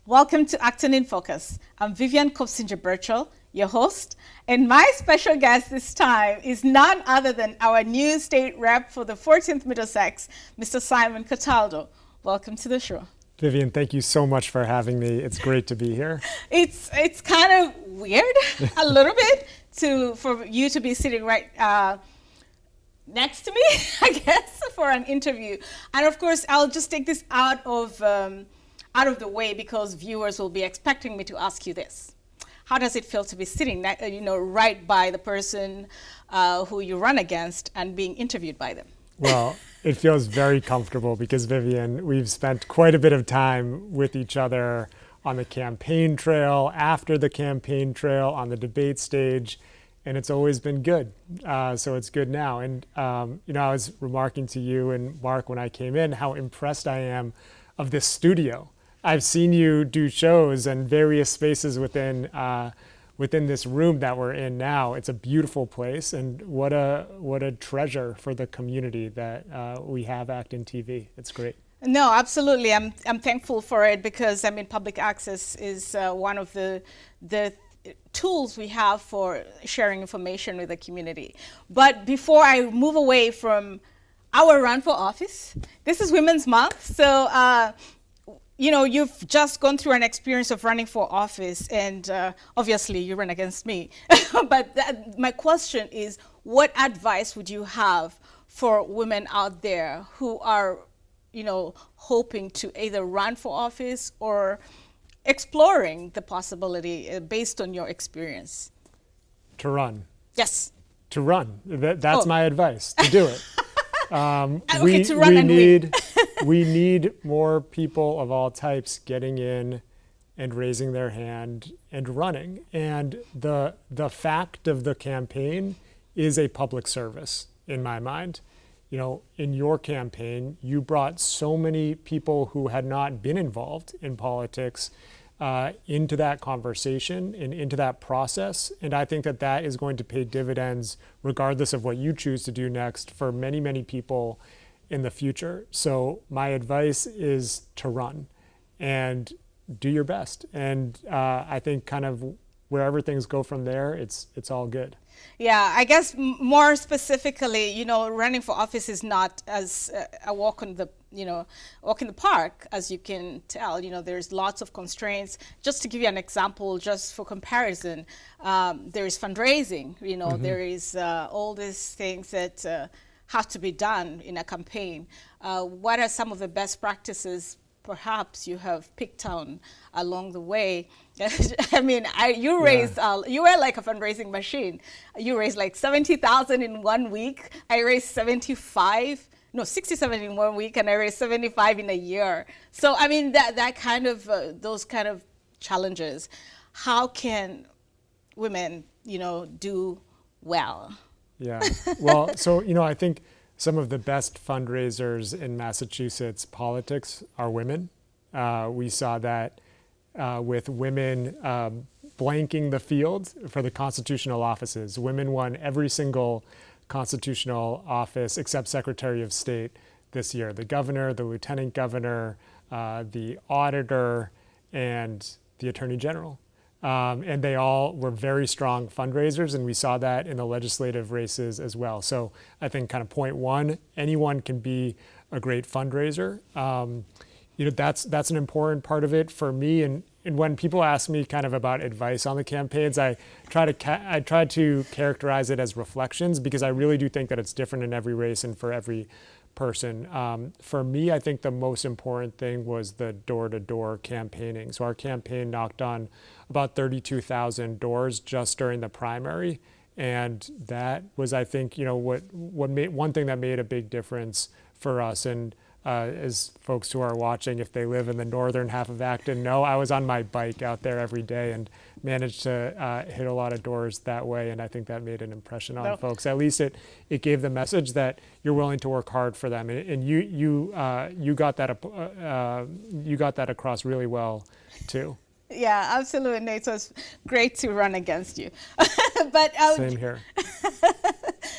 Welcome to Acton In Focus. I'm Vivian Kobusingye Birchall, your host, and my special guest this time is none other than our new state rep for the 14th Middlesex, Mr. Simon Cataldo. Welcome to the show. Vivian, thank you so much for having me. It's great to be here. It's kind of weird, a little bit, for you to be sitting right next to me, I guess, for an interview. And of course, I'll just take this out of the way because viewers will be expecting me to ask you this. How does it feel to be sitting, right by the person who you run against and being interviewed by them? Well, it feels very comfortable because, Vivian, we've spent quite a bit of time with each other on the campaign trail, after the campaign trail, on the debate stage, and it's always been good. So it's good now. And, I was remarking to you and Mark when I came in how impressed I am of this studio. I've seen you do shows and various spaces within this room that we're in now. It's a beautiful place, and what a treasure for the community that we have ActonTV. It's great. No, absolutely. I'm thankful for it because public access is one of the tools we have for sharing information with the community. But before I move away from our run for office, this is Women's Month, so. You've just gone through an experience of running for office, and obviously you ran against me. But my question is, what advice would you have for women out there who are, hoping to either run for office or exploring the possibility based on your experience? To run. Yes. To run. That's my advice, to do it. We need more people of all types getting in and raising their hand and running. And the fact of the campaign is a public service in my mind. In your campaign, you brought so many people who had not been involved in politics into that conversation and into that process. And I think that is going to pay dividends regardless of what you choose to do next for many, many people in the future. So my advice is to run and do your best. And I think kind of wherever things go from there, it's all good. Yeah, I guess more specifically, running for office is not as a walk in the park, as you can tell. There's lots of constraints. Just to give you an example, just for comparison, there is fundraising. There is all these things that have to be done in a campaign. What are some of the best practices perhaps you have picked on along the way? You raised, you were like a fundraising machine. You raised like 70,000 in 1 week. I raised 67 in 1 week, and I raised 75 in a year. So, that kind of, those kind of challenges, how can women, do well? Yeah, well, so, I think some of the best fundraisers in Massachusetts politics are women. We saw that with women blanking the field for the constitutional offices. Women won every single constitutional office except Secretary of State this year. The governor, the lieutenant governor, the auditor, and the attorney general. And they all were very strong fundraisers, and we saw that in the legislative races as well. So I think kind of point one, anyone can be a great fundraiser. That's an important part of it for me. And when people ask me kind of about advice on the campaigns, I try to characterize it as reflections, because I really do think that it's different in every race and for every person. For me, I think the most important thing was the door-to-door campaigning. So our campaign knocked on about 32,000 doors just during the primary. And that was, I think, what made one thing that made a big difference for us. And as folks who are watching, if they live in the northern half of Acton know, I was on my bike out there every day and managed to hit a lot of doors that way. And I think that made an impression on folks. At least it gave the message that you're willing to work hard for them. And you got that across really well too. Yeah, absolutely. No, it was great to run against you. Same here.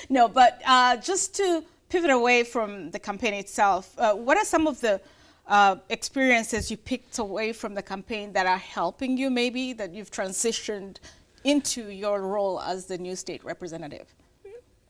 No, but just to pivot away from the campaign itself, what are some of the experiences you picked away from the campaign that are helping you, maybe that you've transitioned into your role as the new state representative?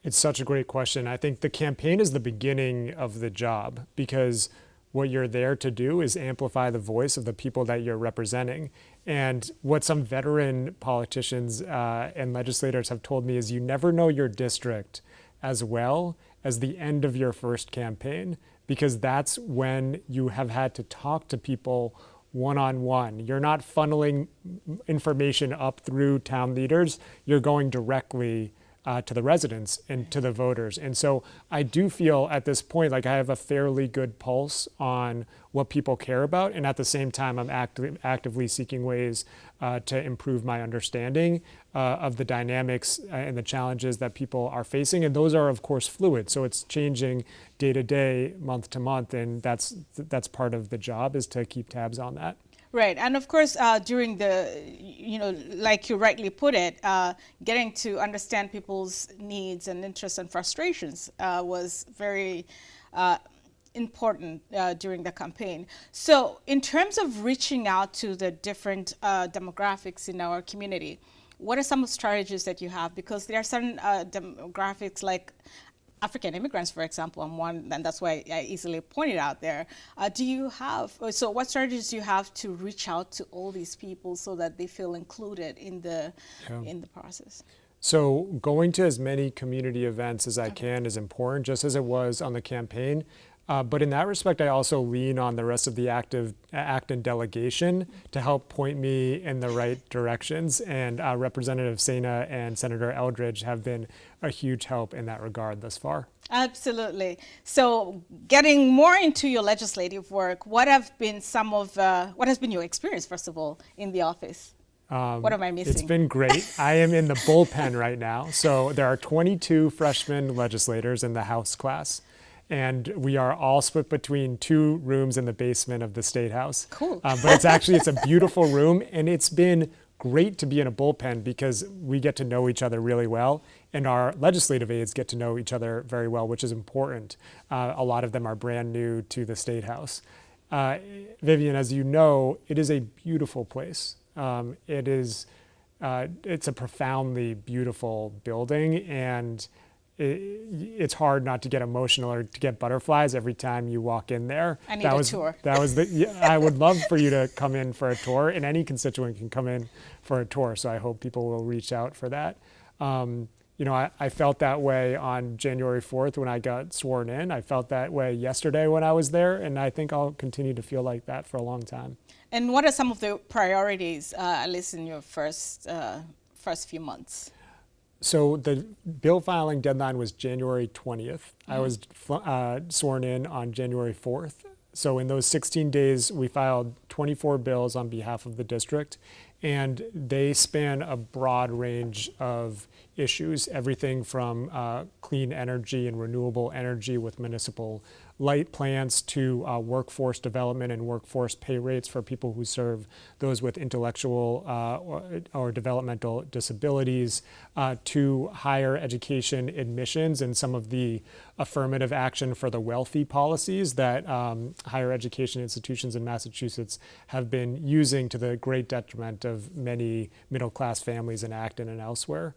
It's such a great question. I think the campaign is the beginning of the job, because what you're there to do is amplify the voice of the people that you're representing. And what some veteran politicians and legislators have told me is you never know your district as well as the end of your first campaign, because that's when you have had to talk to people one-on-one. You're not funneling information up through town leaders. You're going directly to the residents and to the voters. And so I do feel at this point like I have a fairly good pulse on what people care about. And at the same time, I'm actively seeking ways to improve my understanding of the dynamics and the challenges that people are facing. And those are, of course, fluid. So it's changing day to day, month to month. And that's part of the job, is to keep tabs on that. Right, and of course, during the, like you rightly put it, getting to understand people's needs and interests and frustrations was very important during the campaign. So in terms of reaching out to the different demographics in our community, what are some of the strategies that you have? Because there are certain demographics like African immigrants, for example, I'm one, and that's why I easily pointed out there. Do you have, so what strategies do you have to reach out to all these people so that they feel included in the process? So going to as many community events as I can is important, just as it was on the campaign. But in that respect, I also lean on the rest of the Acton delegation to help point me in the right directions. And Representative Sena and Senator Eldridge have been a huge help in that regard thus far. Absolutely. So getting more into your legislative work, what has been your experience, first of all, in the office? What am I missing? It's been great. I am in the bullpen right now. So there are 22 freshman legislators in the House class. And we are all split between 2 rooms in the basement of the State House. Cool. But it's a beautiful room, and it's been great to be in a bullpen because we get to know each other really well, and our legislative aides get to know each other very well, which is important. A lot of them are brand new to the State House. Vivian, as you know, it is a beautiful place. It's a profoundly beautiful building, and it's hard not to get emotional or to get butterflies every time you walk in there. I need a tour. I would love for you to come in for a tour, and any constituent can come in for a tour. So I hope people will reach out for that. I felt that way on January 4th when I got sworn in. I felt that way yesterday when I was there, and I think I'll continue to feel like that for a long time. And what are some of the priorities, at least in your first few months? So the bill filing deadline was January 20th. I was sworn in on January 4th. So in those 16 days, we filed 24 bills on behalf of the district, and they span a broad range of issues, everything from clean energy and renewable energy with municipal light plants to workforce development and workforce pay rates for people who serve those with intellectual or developmental disabilities, to higher education admissions and some of the affirmative action for the wealthy policies that higher education institutions in Massachusetts have been using to the great detriment of many middle-class families in Acton and elsewhere.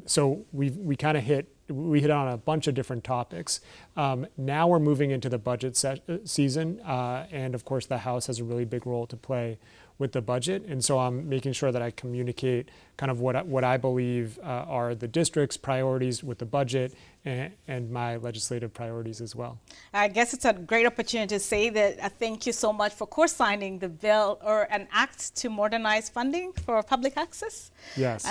So we kind of hit on a bunch of different topics. Now we're moving into the budget season, and of course the House has a really big role to play with the budget. And so I'm making sure that I communicate kind of what I believe are the district's priorities with the budget and my legislative priorities as well. I guess it's a great opportunity to say that thank you so much for co-signing the bill or an act to modernize funding for public access. Yes.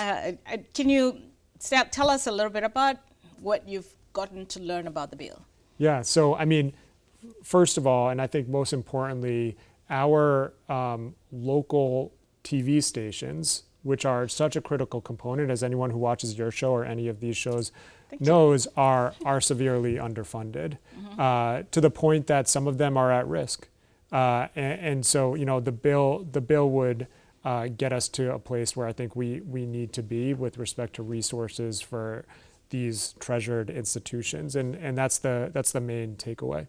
Can you tell us a little bit about what you've gotten to learn about the bill? Yeah, so I mean, first of all, and I think most importantly, our local TV stations, which are such a critical component, as anyone who watches your show or any of these shows knows, are severely underfunded, to the point that some of them are at risk. And so, the bill would get us to a place where I think we need to be with respect to resources for these treasured institutions, and that's the main takeaway.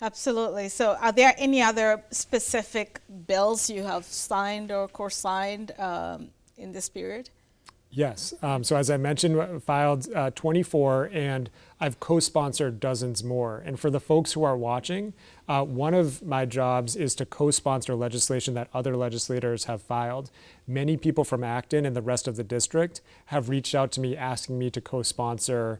Absolutely. So are there any other specific bills you have signed or co-signed in this period? Yes. So as I mentioned, filed 24, and I've co-sponsored dozens more. And for the folks who are watching, one of my jobs is to co-sponsor legislation that other legislators have filed. Many people from Acton and the rest of the district have reached out to me asking me to co-sponsor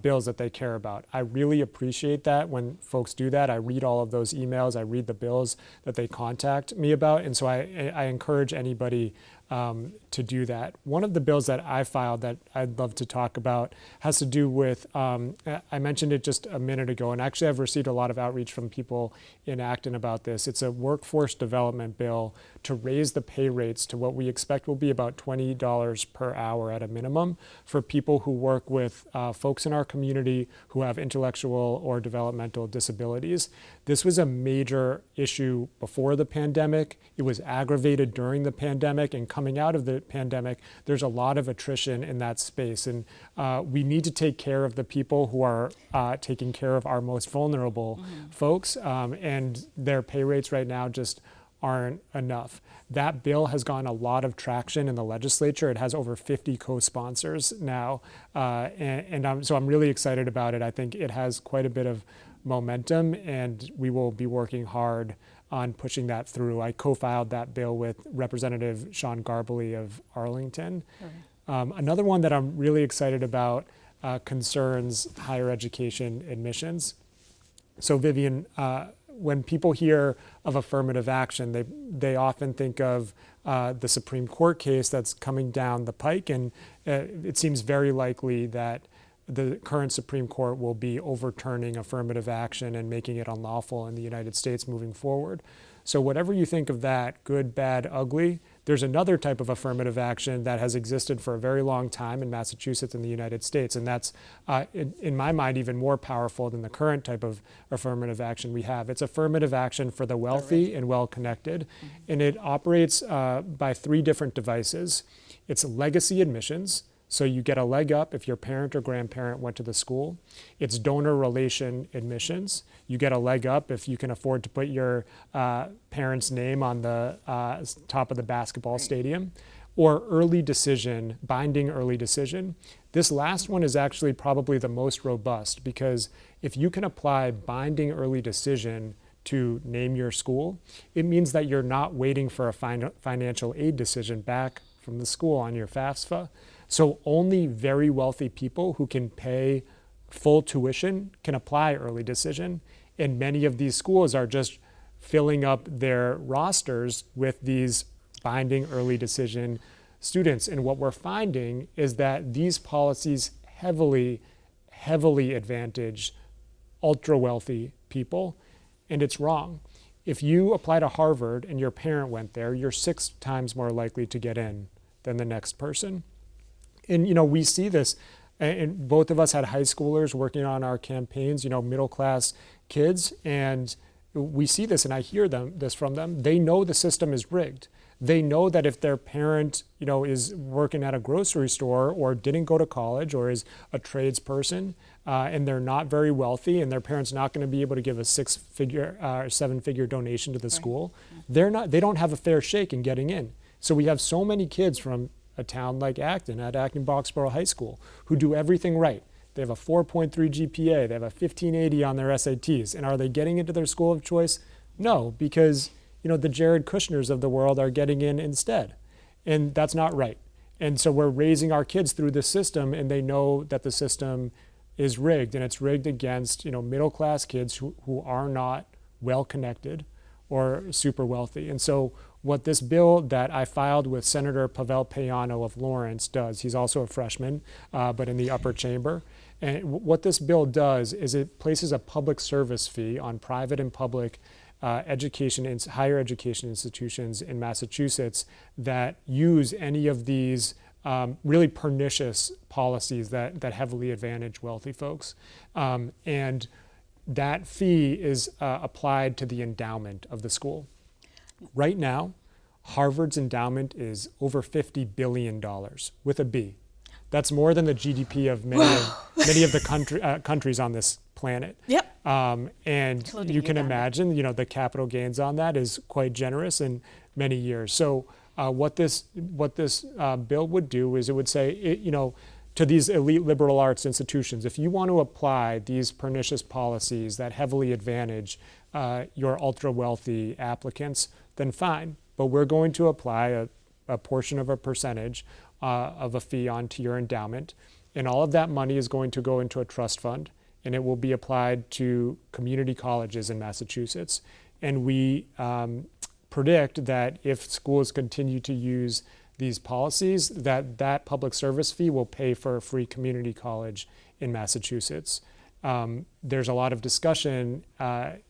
bills that they care about. I really appreciate that when folks do that. I read all of those emails. I read the bills that they contact me about. And so I encourage anybody to do that. One of the bills that I filed that I'd love to talk about has to do with, I mentioned it just a minute ago, and actually I've received a lot of outreach from people in Acton about this. It's a workforce development bill to raise the pay rates to what we expect will be about $20 per hour at a minimum for people who work with folks in our community who have intellectual or developmental disabilities. This was a major issue before the pandemic. It was aggravated during the pandemic, and coming out of the pandemic, there's a lot of attrition in that space. And we need to take care of the people who are taking care of our most vulnerable folks, and their pay rates right now just aren't enough. That bill has gotten a lot of traction in the legislature. It has over 50 co-sponsors now, so I'm really excited about it. I think it has quite a bit of momentum, and we will be working hard on pushing that through. I co-filed that bill with Representative Sean Garbely of Arlington. Another one that I'm really excited about concerns higher education admissions. So Vivian, when people hear of affirmative action, they often think of the Supreme Court case that's coming down the pike, and it seems very likely that the current Supreme Court will be overturning affirmative action and making it unlawful in the United States moving forward. So whatever you think of that, good, bad, ugly, there's another type of affirmative action that has existed for a very long time in Massachusetts and the United States, and that's, in my mind, even more powerful than the current type of affirmative action we have. It's affirmative action for the wealthy and well-connected, and it operates by three different devices. It's legacy admissions, so you get a leg up if your parent or grandparent went to the school. It's donor relation admissions. You get a leg up if you can afford to put your parent's name on the top of the basketball stadium. Or early decision, binding early decision. This last one is actually probably the most robust, because if you can apply binding early decision to name your school, it means that you're not waiting for a financial aid decision back from the school on your FAFSA. So only very wealthy people who can pay full tuition can apply early decision. And many of these schools are just filling up their rosters with these binding early decision students. And what we're finding is that these policies heavily advantage ultra wealthy people, and it's wrong. If you apply to Harvard and your parent went there, you're 6 times more likely to get in than the next person. And we see this, and both of us had high schoolers working on our campaigns, middle class kids, and we see this, and I hear this from them. They know the system is rigged. They know that if their parent, is working at a grocery store or didn't go to college or is a tradesperson, and they're not very wealthy, and their parent's not going to be able to give a 6-figure, 7-figure donation to the school, they don't have a fair shake in getting in. So we have so many kids from a town like Acton, at Acton-Boxborough High School, who do everything right. They have a 4.3 GPA, they have a 1580 on their SATs, and are they getting into their school of choice? No, because the Jared Kushners of the world are getting in instead, and that's not right. And so we're raising our kids through the system, and they know that the system is rigged, and it's rigged against middle-class kids who are not well-connected or super wealthy. And so what this bill that I filed with Senator Pavel Payano of Lawrence does, he's also a freshman, but in the upper chamber. And what this bill does is it places a public service fee on private and public higher education institutions in Massachusetts that use any of these really pernicious policies that heavily advantage wealthy folks. And that fee is applied to the endowment of the school. Right now, Harvard's endowment is over $50 billion with a B. That's more than the GDP of many of the countries on this planet. Yep. And Including you can Uganda. imagine, the capital gains on that is quite generous in many years. So what this bill would do is it would say, to these elite liberal arts institutions, if you want to apply these pernicious policies that heavily advantage your ultra wealthy applicants, then fine. But we're going to apply a portion of a percentage of a fee onto your endowment, and all of that money is going to go into a trust fund, and it will be applied to community colleges in Massachusetts. And we predict that if schools continue to use these policies, that public service fee will pay for a free community college in Massachusetts. There's a lot of discussion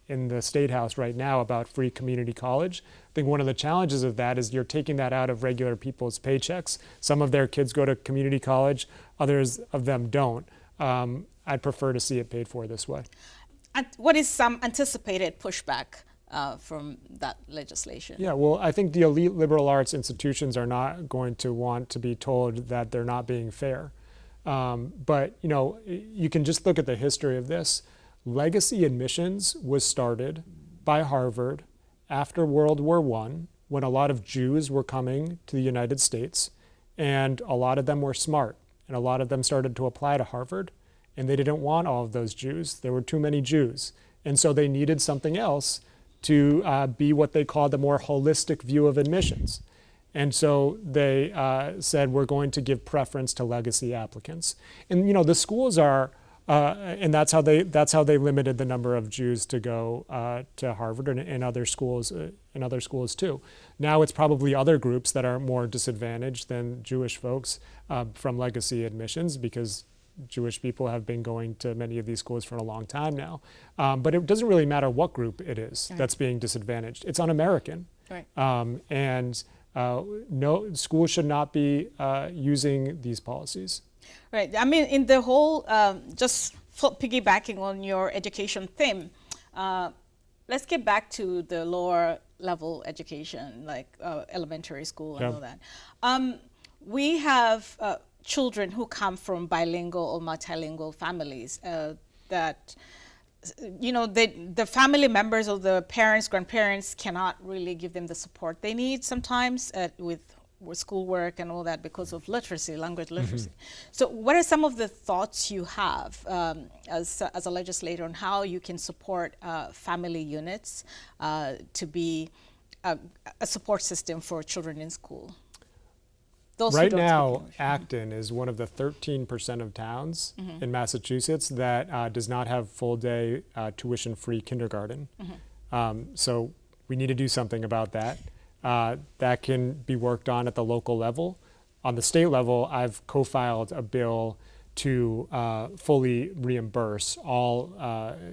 in the State House right now about free community college. I think one of the challenges of that is you're taking that out of regular people's paychecks. Some of their kids go to community college, others of them don't. I'd prefer to see it paid for this way. And what is some anticipated pushback from that legislation? Yeah, well, I think the elite liberal arts institutions are not going to want to be told that they're not being fair. But you can just look at the history of this. Legacy admissions was started by Harvard after World War I, when a lot of Jews were coming to the United States, and a lot of them were smart, and a lot of them started to apply to Harvard, and they didn't want all of those Jews. There were too many Jews, and so they needed something else to be what they called a more holistic view of admissions. And so they said, we're going to give preference to legacy applicants. And the schools are, and that's how they limited the number of Jews to go to Harvard and other schools too. Now it's probably other groups that are more disadvantaged than Jewish folks from legacy admissions, because Jewish people have been going to many of these schools for a long time now. But it doesn't really matter what group it is that's being disadvantaged. It's un-American. Right. No, schools should not be using these policies. Right. I mean, in the whole, just piggybacking on your education theme, let's get back to the lower level education, like elementary school and all that. We have children who come from bilingual or multilingual families that, the family members or the parents, grandparents cannot really give them the support they need sometimes with schoolwork and all that because of literacy, language literacy. So what are some of the thoughts you have as a legislator on how you can support family units to be a support system for children in school? Right now, Acton is one of the 13% of towns in Massachusetts that does not have full-day tuition-free kindergarten. So we need to do something about that. That can be worked on at the local level. On the state level, I've co-filed a bill to fully reimburse all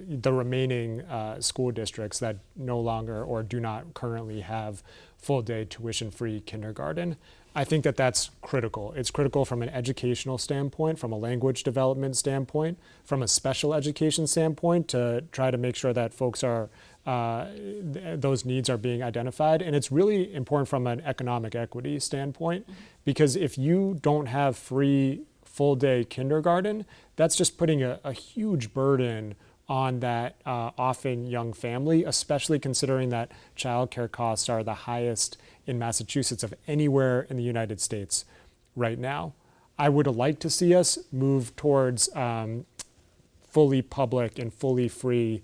the remaining school districts that no longer or do not currently have full-day tuition-free kindergarten. I think that that's critical. It's critical from an educational standpoint, from a language development standpoint, from a special education standpoint, to try to make sure that folks are, those needs are being identified. And it's really important from an economic equity standpoint, because if you don't have free full-day kindergarten, that's just putting a huge burden on that often young family, especially considering that childcare costs are the highest in Massachusetts of anywhere in the United States right now. I would like to see us move towards fully public and fully free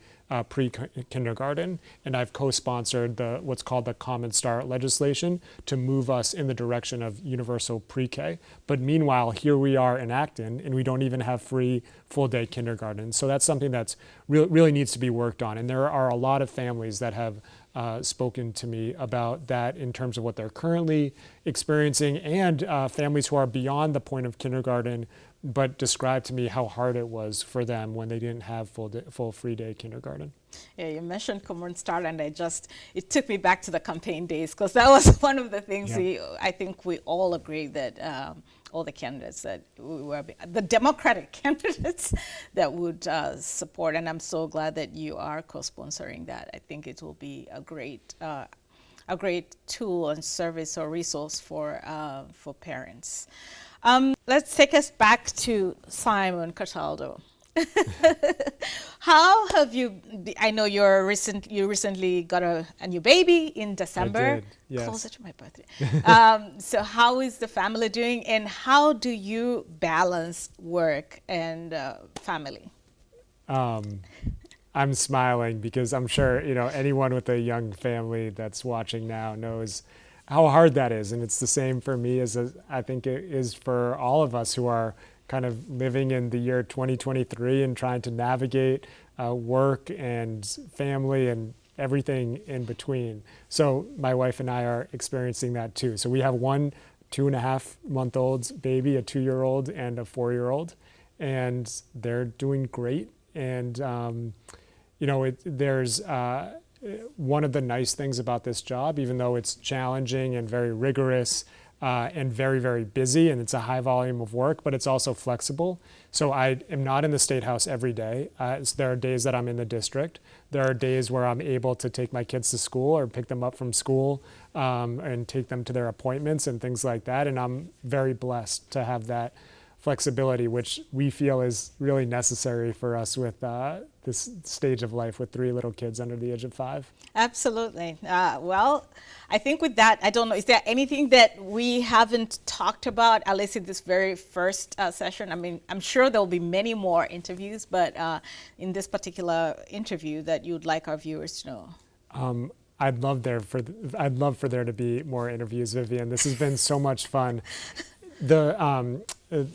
pre-kindergarten, and I've co-sponsored what's called the Common Start legislation to move us in the direction of universal pre-K. But meanwhile, here we are in Acton, and we don't even have free full-day kindergarten. So that's something that's really needs to be worked on. And there are a lot of families that have spoken to me about that in terms of what they're currently experiencing, and families who are beyond the point of kindergarten but described to me how hard it was for them when they didn't have full free day kindergarten. Yeah, you mentioned Common Start, and it took me back to the campaign days, because that was one of the things I think we all agree that all the candidates that we were, the Democratic candidates that would support, and I'm so glad that you are co-sponsoring that. I think it will be a great a great tool and service or resource for parents. Let's take us back to Simon Cataldo. How have you? I know you recently got a new baby in December. I did, yes. Closer to my birthday. So how is the family doing, and how do you balance work and family? I'm smiling because I'm sure anyone with a young family that's watching now knows how hard that is, and it's the same for me as I think it is for all of us who are kind of living in the year 2023 and trying to navigate work and family and everything in between. So my wife and I are experiencing that too. So we have one 2.5-month-old baby, a 2-year-old, and a 4-year-old, and they're doing great. And there's one of the nice things about this job, even though it's challenging and very rigorous, and very, very busy, and it's a high volume of work, but it's also flexible. So I am not in the State House every day. So there are days that I'm in the district. There are days where I'm able to take my kids to school or pick them up from school and take them to their appointments and things like that. And I'm very blessed to have that flexibility, which we feel is really necessary for us with this stage of life with 3 little kids under the age of 5. Absolutely. Well, I think with that, I don't know, is there anything that we haven't talked about, at least in this very first session? I mean, I'm sure there'll be many more interviews, but in this particular interview that you'd like our viewers to know? I'd love for there to be more interviews, Vivian. This has been so much fun. The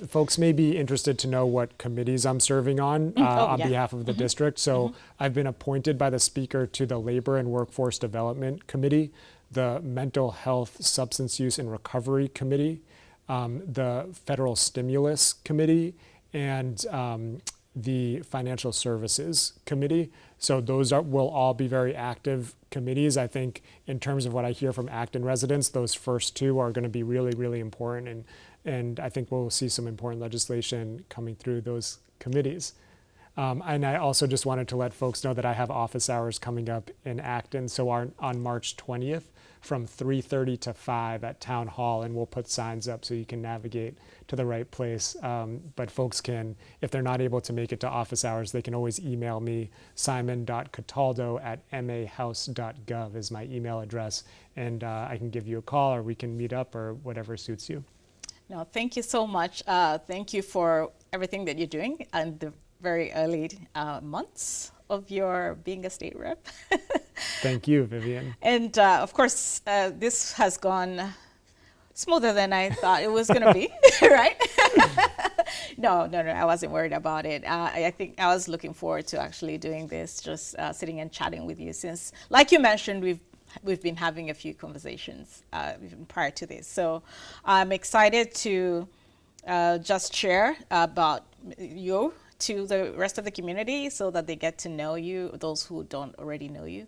folks may be interested to know what committees I'm serving on behalf of the district. So I've been appointed by the Speaker to the Labor and Workforce Development Committee, the Mental Health, Substance Use and Recovery Committee, the Federal Stimulus Committee, and the Financial Services Committee. So those will all be very active committees. I think in terms of what I hear from Acton residents, those first 2 are going to be really, really important. And I think we'll see some important legislation coming through those committees. And I also just wanted to let folks know that I have office hours coming up in Acton. So on March 20th from 3:30 to 5 at Town Hall, and we'll put signs up so you can navigate to the right place. But folks can, if they're not able to make it to office hours, they can always email me. simon.cataldo@mahouse.gov is my email address, and I can give you a call, or we can meet up, or whatever suits you. No, thank you so much. Thank you for everything that you're doing and the very early months of your being a state rep. Thank you, Vivian. And of course, this has gone smoother than I thought it was going to be, right? No, I wasn't worried about it. I think I was looking forward to actually doing this, just sitting and chatting with you, since, like you mentioned, we've been having a few conversations even prior to this. So I'm excited to just share about you to the rest of the community so that they get to know you, those who don't already know you.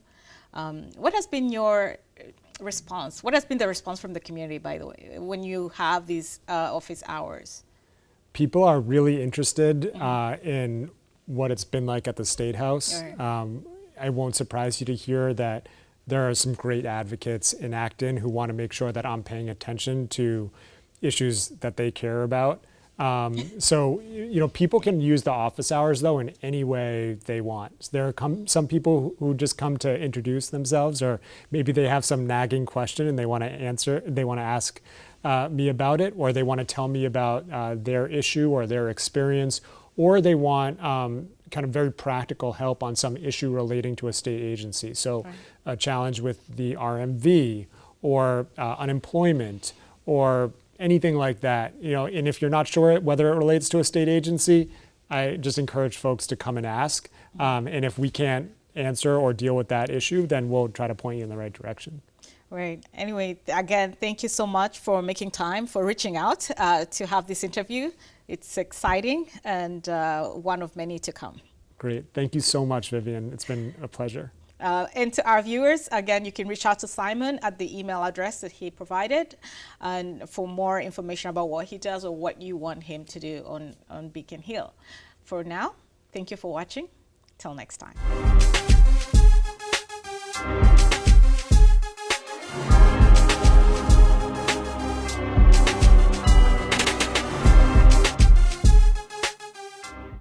What has been your response? What has been the response from the community, by the way, when you have these office hours? People are really interested in what it's been like at the State House. Right. I won't surprise you to hear that there are some great advocates in Acton who want to make sure that I'm paying attention to issues that they care about. So, people can use the office hours, though, in any way they want. There are some people who just come to introduce themselves, or maybe they have some nagging question and they want to ask me about it, or they want to tell me about their issue or their experience, or they want kind of very practical help on some issue relating to a state agency. So a challenge with the RMV, or unemployment, or anything like that. And if you're not sure whether it relates to a state agency, I just encourage folks to come and ask. And if we can't answer or deal with that issue, then we'll try to point you in the right direction. Right. Anyway, again, thank you so much for making time, for reaching out to have this interview. It's exciting and one of many to come. Great. Thank you so much, Vivian. It's been a pleasure. And to our viewers, again, you can reach out to Simon at the email address that he provided, and for more information about what he does or what you want him to do on Beacon Hill. For now, thank you for watching. Till next time.